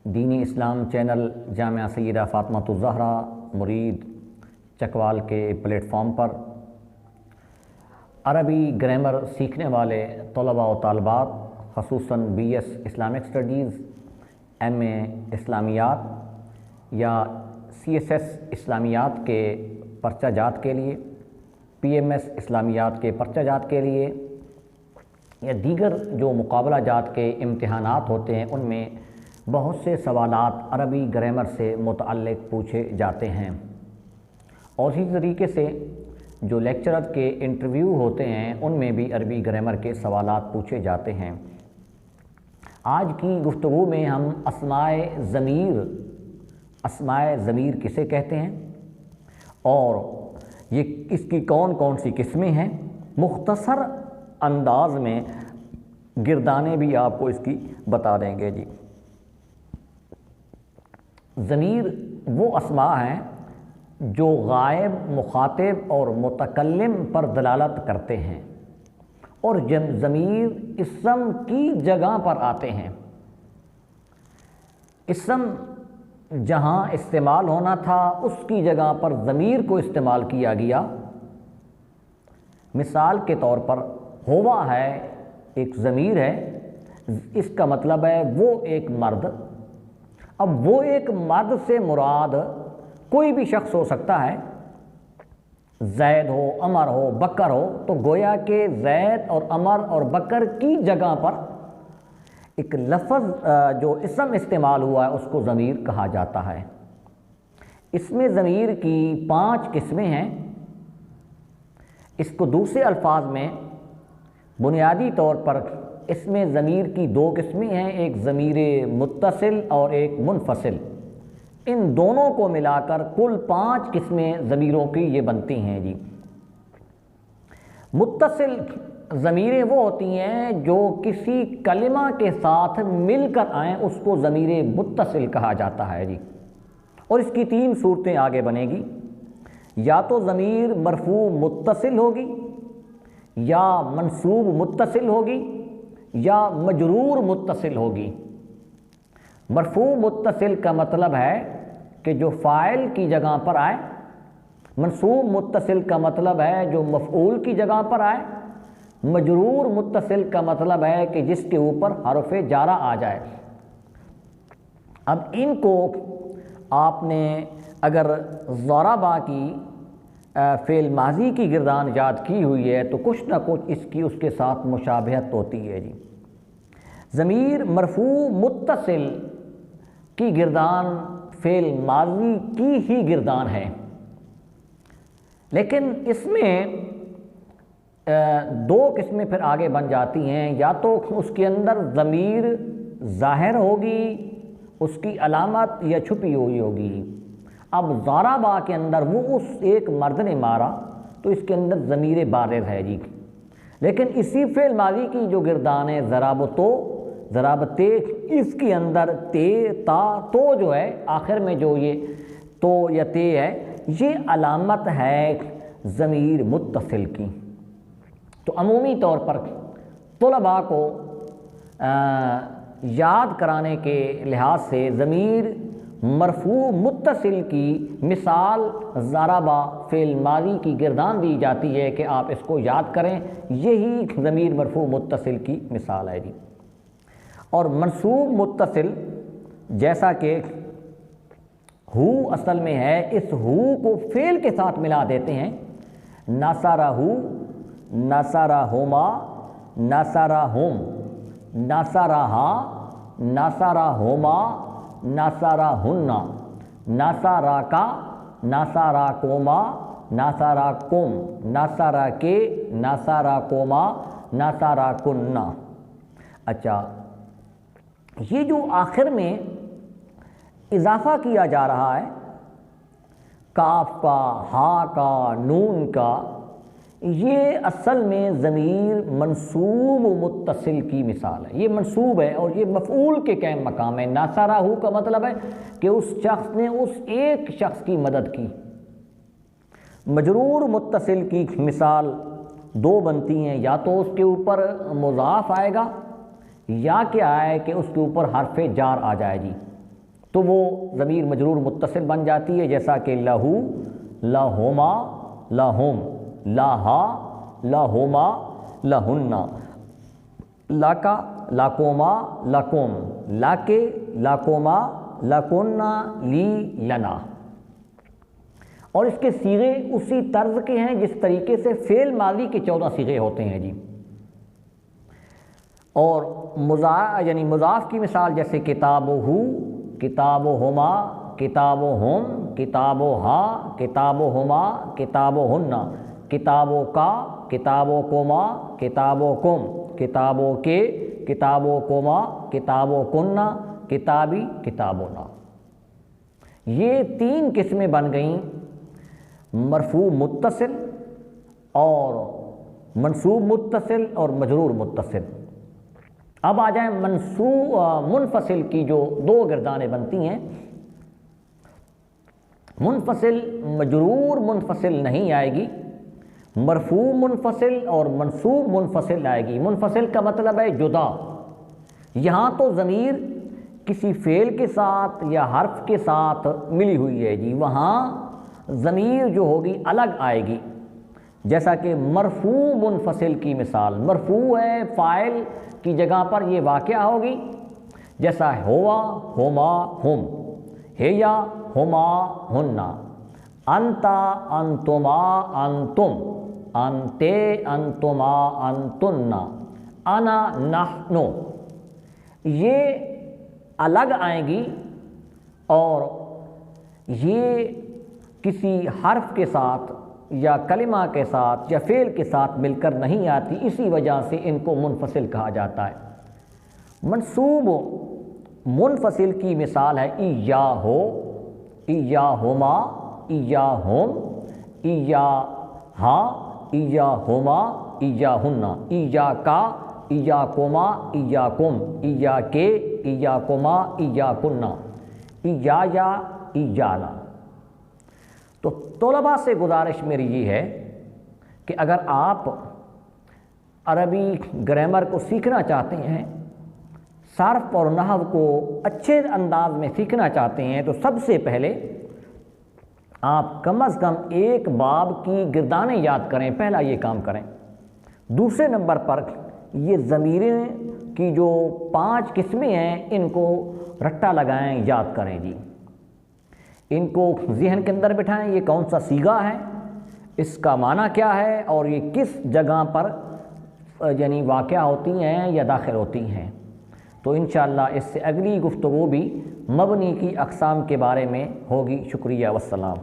دینی اسلام چینل جامعہ سیدہ فاطمۃ الزہرا مرید چکوال کے پلیٹ فارم پر عربی گرامر سیکھنے والے طلباء و طالبات، خصوصاً B S Islamic studies, M A اسلامیات یا سی ایس ایس اسلامیات کے پرچہ جات کے لیے، پی ایم ایس اسلامیات کے پرچہ جات کے لیے یا دیگر جو مقابلہ جات کے امتحانات ہوتے ہیں ان میں بہت سے سوالات عربی گرامر سے متعلق پوچھے جاتے ہیں، اور اسی طریقے سے جو لیکچرر کے انٹرویو ہوتے ہیں ان میں بھی عربی گرامر کے سوالات پوچھے جاتے ہیں۔ آج کی گفتگو میں ہم اسماء ضمیر کسے کہتے ہیں اور یہ اس کی کون کون سی قسمیں ہیں، مختصر انداز میں گردانے بھی آپ کو اس کی بتا دیں گے جی۔ ضمیر وہ اسماء ہیں جو غائب، مخاطب اور متکلم پر دلالت کرتے ہیں اور جب ضمیر اسم کی جگہ پر آتے ہیں، اسم جہاں استعمال ہونا تھا اس کی جگہ پر ضمیر کو استعمال کیا گیا۔ مثال کے طور پر ہوا ہے ایک ضمیر ہے، اس کا مطلب ہے وہ ایک مرد۔ اب وہ ایک مرد سے مراد کوئی بھی شخص ہو سکتا ہے، زید ہو، عمر ہو، بکر ہو، تو گویا کہ زید اور عمر اور بکر کی جگہ پر ایک لفظ جو اسم استعمال ہوا ہے اس کو ضمیر کہا جاتا ہے۔ اس میں ضمیر کی 5 قسمیں ہیں۔ اس کو دوسرے الفاظ میں بنیادی طور پر اس میں ضمیر کی 2 قسمیں ہیں، ایک ضمیر متصل اور ایک منفصل۔ ان دونوں کو ملا کر کل 5 قسمیں ضمیروں کی یہ بنتی ہیں جی۔ متصل ضمیریں وہ ہوتی ہیں جو کسی کلمہ کے ساتھ مل کر آئیں، اس کو ضمیر متصل کہا جاتا ہے جی۔ اور اس کی 3 صورتیں آگے بنے گی، یا تو ضمیر مرفوع متصل ہوگی، یا منصوب متصل ہوگی، یا مجرور متصل ہوگی۔ مرفوع متصل کا مطلب ہے کہ جو فاعل کی جگہ پر آئے، منصوب متصل کا مطلب ہے جو مفعول کی جگہ پر آئے، مجرور متصل کا مطلب ہے کہ جس کے اوپر حرف جارہ آ جائے۔ اب ان کو آپ نے اگر ضربا کی فعل ماضی کی گردان یاد کی ہوئی ہے تو کچھ نہ کچھ اس کے ساتھ مشابہت ہوتی ہے جی۔ ضمیر مرفوع متصل کی گردان فعل ماضی کی ہی گردان ہے، لیکن اس میں 2 قسمیں پھر آگے بن جاتی ہیں، یا تو اس کے اندر ضمیر ظاہر ہوگی، اس کی علامت یا چھپی ہوئی ہوگی۔ اب ضربا کے اندر وہ اس ایک مرد نے مارا تو اس کے اندر ضمیر بارز ہے جی، لیکن اسی فعل ماضی کی جو گردان ہے ضربتے، اس کے اندر تے، تا، تو جو ہے آخر میں جو یہ تو یا تے ہے، یہ علامت ہے ضمیر متصل کی۔ تو عمومی طور پر طلباء کو یاد کرانے کے لحاظ سے ضمیر مرفوع متصل کی مثال ضربا فعل ماضی کی گردان دی جاتی ہے کہ آپ اس کو یاد کریں، یہی ضمیر مرفوع متصل کی مثال ہے جی۔ اور منصوب متصل جیسا کہ ہو اصل میں ہے، اس ہو کو فعل کے ساتھ ملا دیتے ہیں، نصرہو، نصرہما، نصرہم، نصرہا، نصرہما، نصرہن، نصرکا، نصرکما، نصرکم، نصرکے، نصرکما، نصرکن۔ اچھا، یہ جو آخر میں اضافہ کیا جا رہا ہے کاف کا، ہا کا، نون کا، یہ اصل میں ضمیر منصوب و متصل کی مثال ہے۔ یہ منصوب ہے اور یہ مفعول کے قائم مقام ہے۔ ناصرہ کا مطلب ہے کہ اس شخص نے اس ایک شخص کی مدد کی۔ مجرور متصل کی مثال 2 بنتی ہیں، یا تو اس کے اوپر مضاف آئے گا یا کیا ہے کہ اس کے اوپر حرف جار آ جائے جی۔ تو وہ ضمیر مجرور متصل بن جاتی ہے، جیسا کہ لہو، لہما، لہم، لاہا، لہما، لہن، لاکا، لاکوما، لکم، لاکے، لاکوما، لکنا، لی، لنا۔ اور اس کے صیغے اسی طرز کے ہیں جس طریقے سے فعل ماضی کے 14 صیغے ہوتے ہیں جی۔ اور یعنی مضاف کی مثال جیسے کتابہ، کتابہما، کتابہم، کتابہا، کتابہما، کتابہن، کتابوکا، کتابوکما، کتابوکم، کتابوکے، کتابوکما، کتابوکن، کتابی، کتابونا۔ یہ 3 قسمیں بن گئیں، مرفوع متصل اور منصوب متصل اور مجرور متصل۔ اب آ جائیں منفصل کی جو 2 گردانیں بنتی ہیں۔ منفصل مجرور منفصل نہیں آئے گی، مرفوع منفصل اور منصوب منفصل آئے گی۔ منفصل کا مطلب ہے جدا، یہاں تو ضمیر کسی فعل کے ساتھ یا حرف کے ساتھ ملی ہوئی ہے جی، وہاں ضمیر جو ہوگی الگ آئے گی۔ جیسا کہ مرفوع منفصل کی مثال، مرفوع ہے فاعل کی جگہ پر یہ واقعہ ہوگی، جیسا ہوا، ہما، ہم، ہیا، ہما، ہننا، انتا، انتما، انتم، انتے، انتما، انتننا، انا، نحنو۔ یہ الگ آئیں گی اور یہ کسی حرف کے ساتھ یا کلمہ کے ساتھ یا فعل کے ساتھ مل کر نہیں آتی، اسی وجہ سے ان کو منفصل کہا جاتا ہے۔ منصوب منفصل کی مثال ہے ایاہو، ایاہما، ایاہم، ایاہا، ایاہما، ایاہن، ایاکا، ایاکما، ایاکم، ایاکے، ایاکما، ایاکن، ایایا، ایانا۔ تو طلباء سے گزارش میری یہ ہے کہ اگر آپ عربی گرامر کو سیکھنا چاہتے ہیں، صرف اور نحو کو اچھے انداز میں سیکھنا چاہتے ہیں، تو سب سے پہلے آپ کم از کم ایک باب کی گردانیں یاد کریں، پہلا یہ کام کریں۔ دوسرے نمبر پر یہ ضمیریں کی جو 5 قسمیں ہیں ان کو رٹا لگائیں، یاد کریں جی، ان کو ذہن کے اندر بٹھائیں، یہ کون سا صیغہ ہے، اس کا معنی کیا ہے اور یہ کس جگہ پر یعنی واقع ہوتی ہیں یا داخل ہوتی ہیں۔ تو انشاءاللہ اس سے اگلی گفتگو بھی مبنی کی اقسام کے بارے میں ہوگی۔ شکریہ والسلام۔